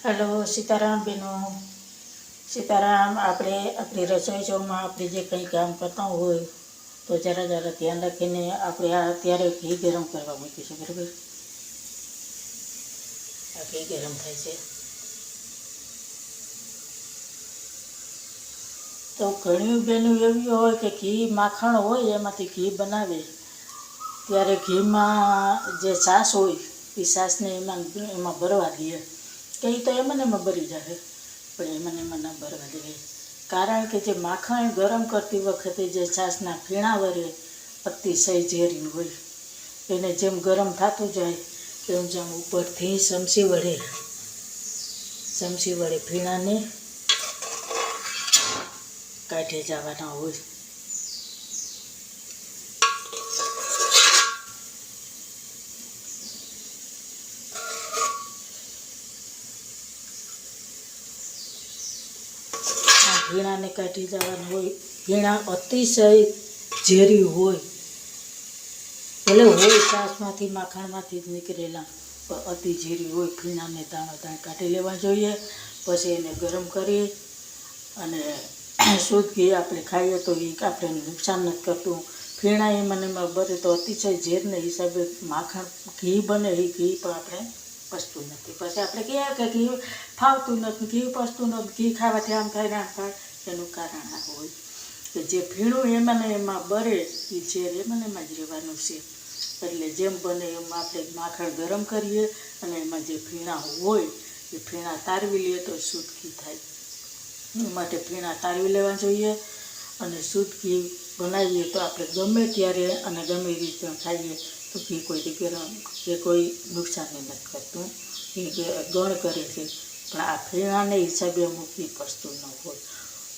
Hello Sitaram बेनो सीताराम આપણે આપણી રસોઈ શોમાં આપણે જે કંઈ કામ કરતા હોય તો જરા ધ્યાન રાખીને આપણે આ અત્યારે ઘી ગરમ કરવા મૂકીશું બરાબર આ ઘી ગરમ થાય છે તો ઘણી બહેનો એવી હોય કે ઘી માખણ હોય એમાંથી ઘી બનાવે ત્યારે ઘીમાં જે છાશ હોય એ છાશને એમાં ભરવા દે કે એ તો એમાં ભરી જાય પણ એમાં ન ભરવા દે કારણ કે જે માખણ ગરમ કરતી વખતે જે છાશના ફીણા વરે અતિશય ઝેરી હોય એને જેમ ગરમ થતું જાય તેમ જેમ ઉપરથી ચમચી વડે ફીણાને કાઢી જવાના હોય ભીણાને કાઢી જવાનું હોય ભીણા અતિશય ઝેરી હોય ભલે હોય છાશમાંથી માખણમાંથી જ નીકળેલા પણ અતિ ઝેરી હોય ભીણાને દાણો કાઢી લેવા જોઈએ પછી એને ગરમ કરી અને શુદ્ધ ઘી આપણે ખાઈએ તો એ આપણે નુકસાન નથી કરતું ફીણા એમાં બને તો અતિશય ઝેરને હિસાબે માખણ ઘી બને એ ઘી પણ આપણે પચતું નથી પછી આપણે કહીએ કે ઘી ફાવતું નથી ઘી પચતું નથી ઘી ખાવાથી આમ થાય ને આમ થાય એનું કારણ આ હોય કે જે ફીણું એમાં બરે એ ઝેર એમાં જ રહેવાનું છે એટલે જેમ બને એમ આપણે માખણ ગરમ કરીએ અને એમાં જે ફીણા હોય એ ફીણા તારવી લઈએ તો શુદ્ધ ઘી થાય એ માટે ફીણા તારવી લેવા જોઈએ અને શુદ્ધ ઘી બનાવીએ તો આપણે ગમે ત્યારે અને ગમે રીતે ખાઈએ તો ઘી કોઈ ગરમ કે કોઈ નુકસાન નથી કરતું એ ગણ કરે છે પણ આ ફીણાને હિસાબે અમુક ઘી પચતું ન હોય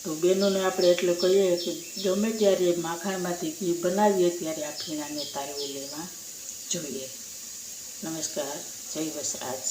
તો બહેનોને આપણે એટલે કહીએ કે ગમે ત્યારે માખણમાંથી ઘી બનાવીએ ત્યારે આ ફીણાને તારવી લેવા જોઈએ. નમસ્કાર, જય વસરાજ.